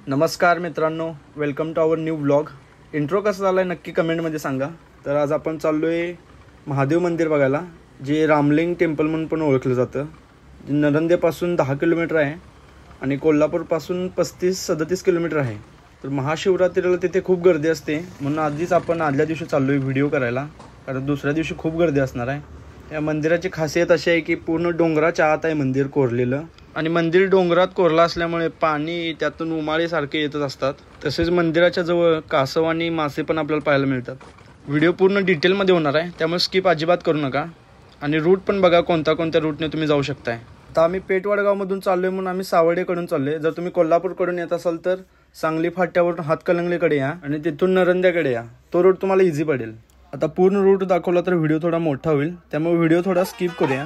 नमस्कार मित्रांनो, welcome to our new vlog. Intro कसा झाला आहे नक्की कमेंटमध्ये सांगा. तर आज आपण चाललो आहे महादेव मंदिर बघायला, जे रामलिंग टेम्पल म्हणून पण ओळखलं जातं. जे नरंदेपासून 10 किलोमीटर आहे आणि कोल्हापूरपासून 35-37 किलोमीटर आहे. तर महाशिवरात्रीला तिथे खूप गर्दी असते, म्हणून आधीच आपण आदल्या दिवशी चाललो आहे व्हिडिओ करायला, कारण दुसऱ्या दिवशी खूप गर्दी असणार आहे. या मंदिराची खासियत अशी आहे की पूर्ण डोंगराच्या आत आहे मंदिर कोरलेलं, आणि मंदिर डोंगरात कोरला असल्यामुळे पाणी त्यातून उमाळीसारखे येतच असतात. तसेच मंदिराच्या जवळ कासव आणि मासे पण आपल्याला पाहायला मिळतात. व्हिडिओ पूर्ण डिटेलमध्ये होणार आहे, त्यामुळे स्किप अजिबात करू नका. आणि रूट पण बघा कोणत्या रूटने तुम्ही जाऊ शकताय. आता आम्ही पेठवडगावमधून चाललो आहे, म्हणून आम्ही सावर्डेकडून चाललो आहे. जर तुम्ही कोल्हापूरकडून येत असाल तर सांगली फाट्यावरून हातकलंगलेकडे या आणि तिथून नरंद्याकडे या. तो रूट तुम्हाला इझी पडेल. आता पूर्ण रूट दाखवला तर व्हिडिओ थोडा मोठा होईल, त्यामुळे व्हिडिओ थोडा स्किप करूया.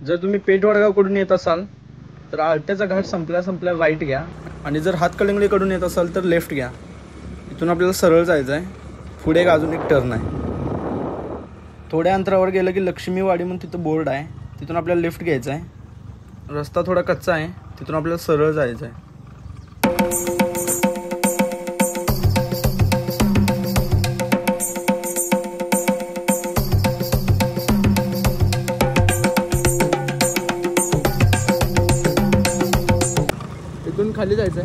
जर तुम्ही पेठवडगावकडून येत असाल तर आळत्याचा घाट संपल्या राईट घ्या, आणि जर हातकलंगलीकडून येत असाल तर लेफ्ट घ्या. इथून आपल्याला सरळ जायचं आहे. पुढे अजून एक टर्न आहे. थोड्या अंतरावर गेलं की लक्ष्मीवाडी म्हणून तिथं बोर्ड आहे, तिथून आपल्याला लेफ्ट घ्यायचं आहे. रस्ता थोडा कच्चा आहे, तिथून आपल्याला सरळ जायचं आहे. खाली जायचंय.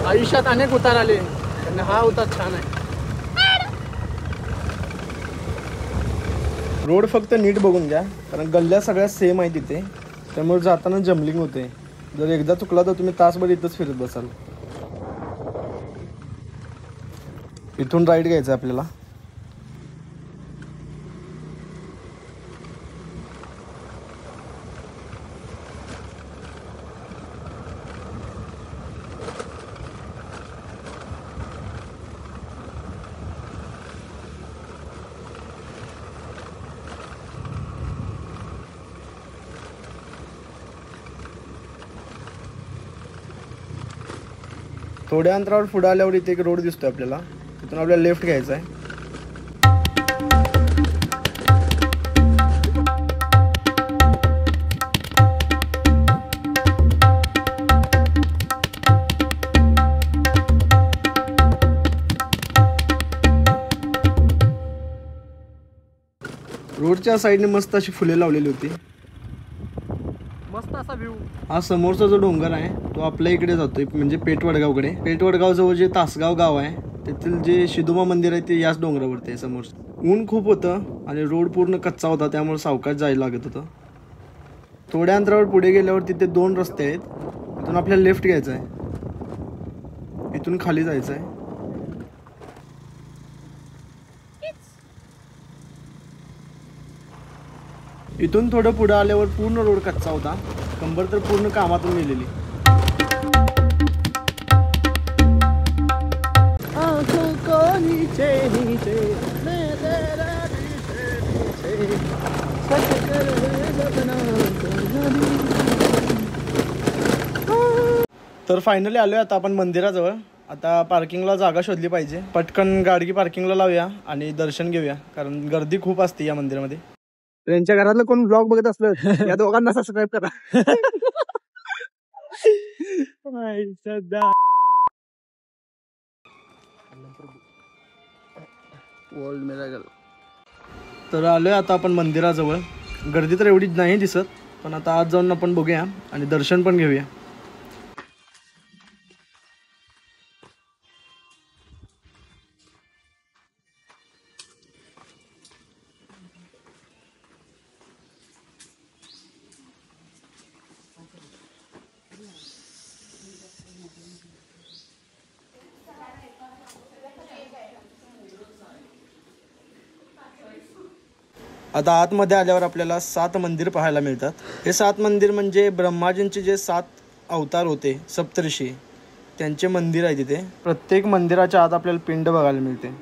आयुष्यात अनेक उतार आले, पण हा उतार छान आहे. रोड फक्त नीट बघून घ्या, कारण गल्ल्या सगळ्या सेम आहे तिथे, त्यामुळे जाताना जम्बलिंग होते. जर एकदा चुकला तर तुम्ही तासभर इथंच फिरत बसाल. इथून राईट घ्यायचं आपल्याला. थोड्या अंतरावर पुढे आल्यावर इथे एक रोड दिसतोय आपल्याला, तिथून आपल्याला लेफ्ट घ्यायचा आहे. रोडच्या साईडने मस्त अशी फुले लावलेली होती. मस्त असा व्ह्यू. हा समोरचा जो डोंगर आहे तो आपल्या इकडे जातोय, म्हणजे पेठवडगावकडे. पेठवडगाव जवळ जे तासगाव गाव आहे तेथील जे शिदोबा मंदिर आहे ते याच डोंगरावरती आहे समोर. ऊन खूप होतं आणि रोड पूर्ण कच्चा होता, त्यामुळे सावकाश जायला लागत होतं. थोड्या अंतरावर पुढे गेल्यावर तिथे 2 रस्ते आहेत, इथून आपल्याला लेफ्ट घ्यायचं आहे. इथून खाली जायचं आहे. इथून थोडं पुढे आल्यावर पूर्ण रोड कच्चा होता, कंबर तर पूर्ण कामातून गेलेली. तर फायनली आलोय आता आपण मंदिराजवळ. आता पार्किंगला जागा शोधली पाहिजे. पटकन गाडी पार्किंगला लावूया आणि दर्शन घेऊया, कारण गर्दी खूप असते या मंदिरामध्ये. त्यांच्या घरातलं कोण ब्लॉग बघत असलं या दोघांना सबस्क्राईब करा. तर आलोय आता आपण मंदिराजवळ. गर्दी तर एवढी नाही दिसत, पण आता आज जाऊन आपण बघूया आणि दर्शन पण घेऊया. आता आतमध्ये आल्यावर आपल्याला 7 मंदिर पाहायला मिळतात. हे 7 मंदिर म्हणजे ब्रह्माजींचे जे 7 अवतार होते, सप्तऋषी, त्यांचे मंदिर आहे तिथे. प्रत्येक मंदिराच्या आत आपल्याला पिंड बघायला मिळते.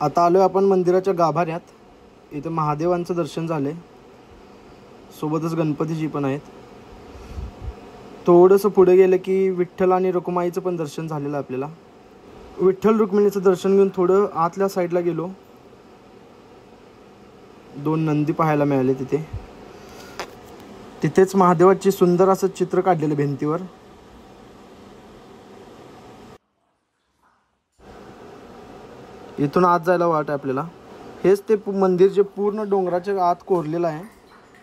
आता आलोय आपण मंदिराच्या गाभाऱ्यात. इथे महादेवांचं दर्शन झालंय, सोबतच गणपतीजी पण आहेत. थोडंसं पुढे गेलं की विठ्ठल आणि रुक्माईचं पण दर्शन झालेलं आपल्याला. विठ्ठल रुक्मिणीचं दर्शन घेऊन थोडं आतल्या साईडला गेलो. 2 नंदी पाहायला मिळाले तिथे. तिथेच महादेवाची सुंदर असं चित्र काढलेलं भिंतीवर. इथून आत जायला वाट आहे आपल्याला. हेच ते मंदिर जे पूर्ण डोंगराच्या आत कोरलेलं आहे.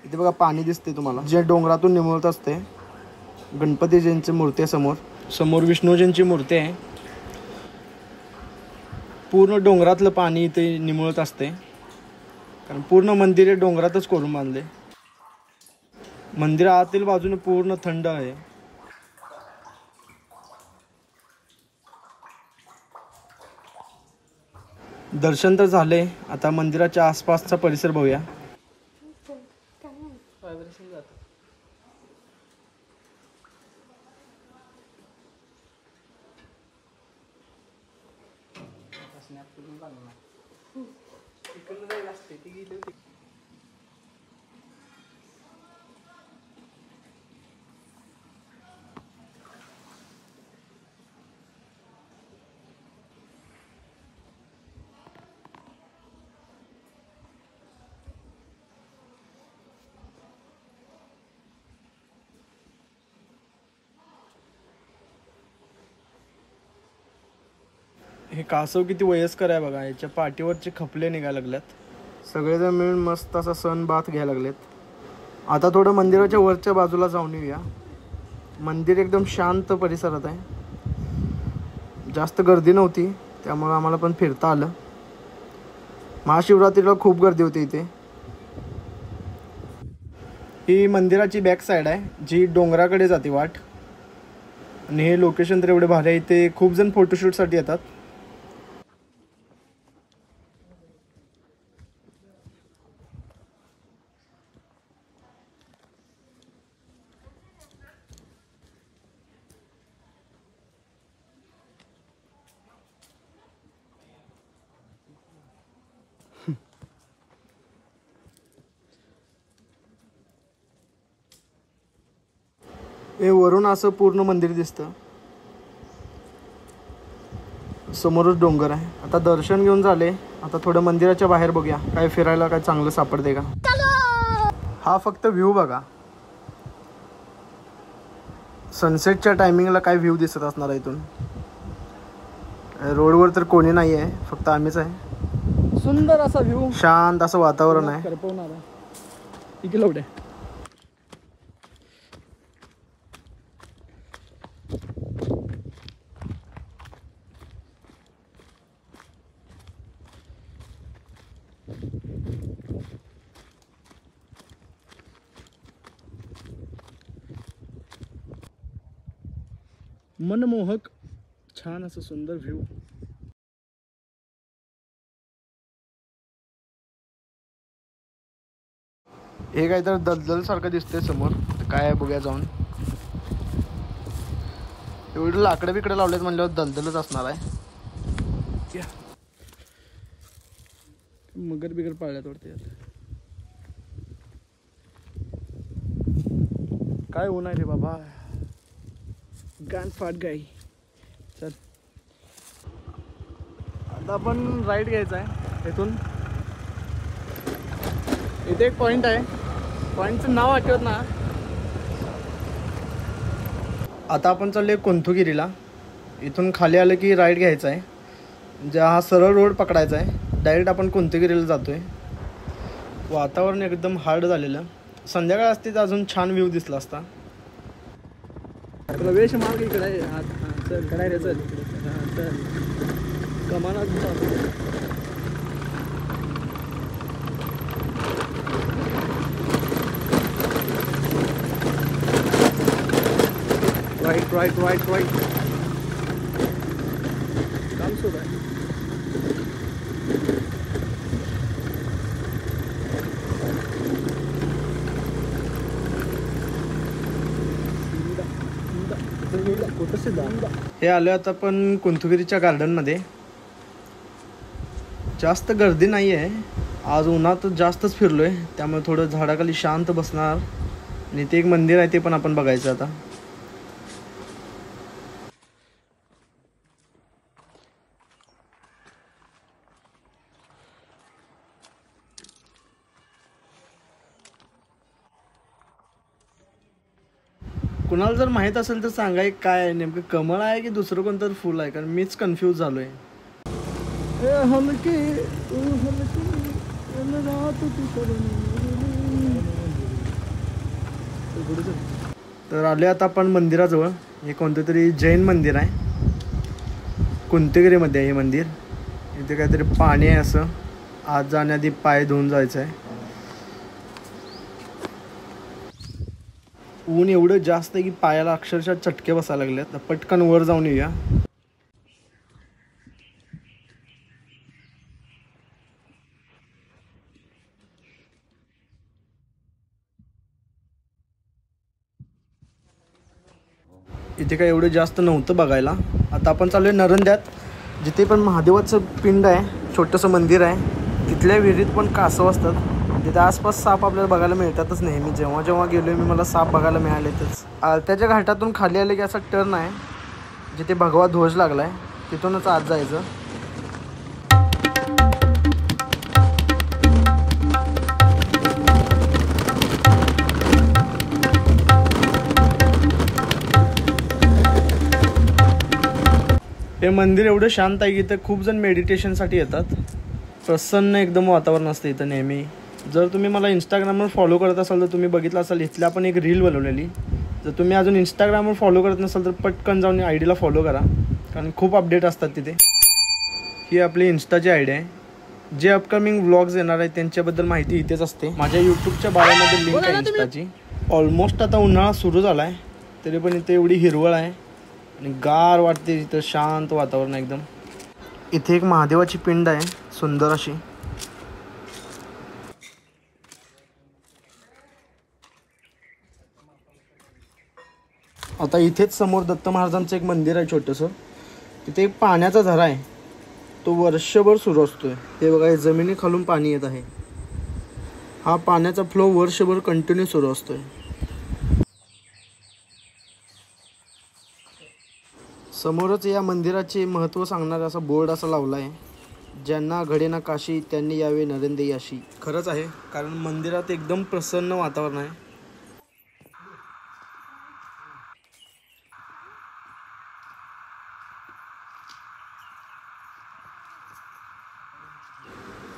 इथे बघा पाणी दिसते तुम्हाला, जे डोंगरातून निमुळत असते. गणपतीजींची मूर्ती आहे समोर विष्णूजींची मूर्ती आहे. पूर्ण डोंगरातलं पाणी इथे निमुळत असते, कारण पूर्ण मंदिर हे डोंगरातच कोरून बांधले. मंदिर आतील बाजूने पूर्ण थंड आहे. दर्शन तर झाले. आता मंदिराच्या आसपासचा परिसर बघूया. हे कासव किती वयस्कर आहे बघा. याच्या पाठीवरचे खपले निघायला लागल्यात. सगळेजण मिळून मस्त असा सण बात घ्यायला लागलेत. आता थोडं मंदिराच्या वरच्या बाजूला जाऊन येऊया. मंदिर एकदम शांत परिसरात आहे. जास्त गर्दी नव्हती, त्यामुळे आम्हाला पण फिरता आलं. महाशिवरात्रीला खूप गर्दी होती इथे. ही मंदिराची बॅक साईड आहे, जी डोंगराकडे जाते वाट. आणि हे लोकेशन तर एवढे भारी आहे. इथे खूप जण फोटोशूटसाठी येतात. हे वरून असं पूर्ण मंदिर दिसतं. समोरच डोंगर आहे. आता दर्शन घेऊन झाले. आता थोडं मंदिराच्या बाहेर बघूया, काय फिरायला काय चांगलं सापडते का. हा फक्त व्ह्यू बघा. सनसेटच्या टायमिंगला काय व्ह्यू दिसत असणार इथून. रोडवर तर कोणी नाही आहे, फक्त आम्हीच आहे. सुंदर असा व्ह्यू, शांत असं वातावरण आहे. मनमोहक छान असं सुंदर व्ह्यू. हे काय तर दलदल सारखं दिसतंय समोर. काय आहे बघूया जाऊन. एवढं लाकडं बिकडं लावलेत म्हणल्यावर दलदलच असणार आहे. मगर बिगर पाळल्यात वाटते. काय ऊन आहे रे बाबा, गान फाट गाई. चल आता आपण राईट घ्यायचा आहे इथून. इथे एक पॉईंट आहे, पॉईंटचं नाव आठवत ना. आता आपण चाललोय कोंथुगिरीला. इथून खाली आलं की राईट घ्यायचा आहे, म्हणजे हा सरळ रोड पकडायचा आहे. डायरेक्ट आपण कोंथुगिरीला जातोय. वातावरण एकदम हार्ड झालेलं. संध्याकाळ असते तर अजून छान व्ह्यू दिसला असता. प्रवेश मार्ग इकडे आहे. हां चल कडे रे, चल हां चल कमाना. Right right right right. काम सुरू आहे. हे आलो आता पण कोंथुगिरीच्या गार्डनमध्ये. जास्त गर्दी नाही आहे आज, उन्हात जास्तच फिरलोय त्यामुळे थोडं झाडाखाली शांत बसणार. आणि ते एक मंदिर आहे ते पण आपण बघायचं आता. कुणाला जर माहीत असेल तर सांगा एक काय आहे नेमकं, कमळ आहे की दुसरं कोणतं फुल आहे, कारण मीच कन्फ्यूज झालोय. तर आले आता आपण मंदिराजवळ. हे कोणतं तरी जैन मंदिर आहे, कोंथुगिरीमध्ये आहे हे मंदिर. इथे काहीतरी पाणी आहे असं, आत जाण्याआधी पाय धुवून जायचं आहे. ऊन एवढं जास्त आहे की पायाला अक्षरशः चटके बसायला लागले. पटकन वर जाऊन येऊया. इथे काय एवढं जास्त नव्हतं बघायला. आता आपण चालू आहे नरंद्यात, जिथे पण महादेवाचं पिंड आहे, छोटंसं मंदिर आहे. तिथल्या विहिरीत पण कासव असतात. तिथे आसपास साप आपल्याला बघायला मिळतातच नेहमी. जेव्हा जेव्हा गेलोय मी मला साप बघायला मिळालेतच. त्याच्या घाटातून खाली आले की असा टर्न आहे जिथे भगवा ध्वज लागला आहे, तिथूनच आत जायचं. हे मंदिर एवढं शांत आहे की इथं खूप जण मेडिटेशनसाठी येतात. प्रसन्न एकदम वातावरण असतं इथं नेहमी. जर तुम्ही मला इंस्टाग्रामवर फॉलो करत असाल तर तुम्ही बघितलं असाल, इथल्या आपण एक रील बनवलेली. जर तुम्ही अजून इंस्टाग्रामवर फॉलो करत नसाल तर पटकन जाऊन आय डीला फॉलो करा, कारण खूप अपडेट असतात तिथे. ही आपली इन्स्टाची आय डी आहे. जे अपकमिंग व्लॉग्स येणार आहेत त्यांच्याबद्दल माहिती इथेच असते. माझ्या यूट्यूबच्या बाळामध्ये लिंक आहे इन्स्टाची. ऑलमोस्ट आता उन्हाळा सुरू झाला आहे, तरी पण इथे एवढी हिरवळ आहे आणि गार वाटते. इथं शांत वातावरण एकदम. इथे एक महादेवाची पिंड आहे सुंदर अशी. आता इथेच समोर दत्त महाराजांचं एक मंदिर आहे छोटंसं. तिथे एक पाण्याचा झरा आहे, तो वर्षभर सुरू असतोय. ते बघा, जमिनी खालून पाणी येत आहे. हा पाण्याचा फ्लो वर्षभर कंटिन्यू सुरू असतोय. समोरच या मंदिराचे महत्त्व सांगणारा असा बोर्ड असा लावला आहे, ज्यांना घडे ना काशी त्यांनी यावे नरेंद्र याशी. खरंच आहे, कारण मंदिरात एकदम प्रसन्न वातावरण आहे.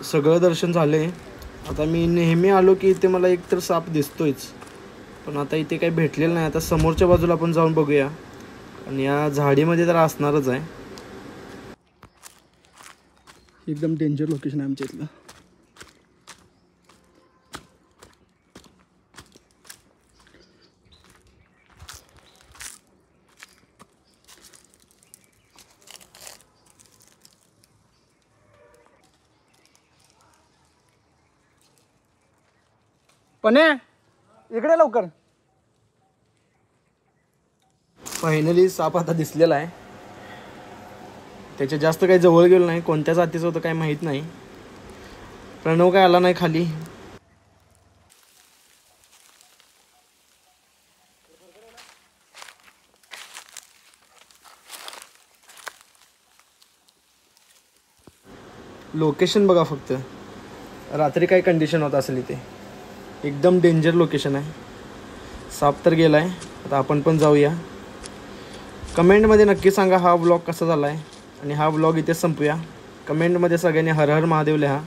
सगळं दर्शन झाले. आता मी नेहमी आलो की इथे मला एकतर साप दिसतोयच, पण आता इथे काही भेटलेलं नाही. आता समोरच्या बाजूला आपण जाऊन बघूया, आणि या झाडीमध्ये तर असणारच आहे. एकदम डेंजर लोकेशन आहे आमच्या इथलं. पण इकडे लवकर. फायनली साप आता दिसलेला आहे. त्याच्या जास्त काही जवळ गेलो नाही. कोणत्या जातीचं होतं काही माहीत नाही. प्रणव काय आला नाही खाली. लोकेशन बघा फक्त, रात्री काय कंडिशन होत असेल इथे. एकदम डेंजर लोकेशन आहे. साप तर गेला आहे. आता आपण पण जाऊया. कमेंटमध्ये नक्की सांगा हा व्लॉग कसा झाला आहे. आणि हा व्लॉग इथे संपूया. कमेंटमध्ये सगळ्यांनी हर हर महादेव लिहा.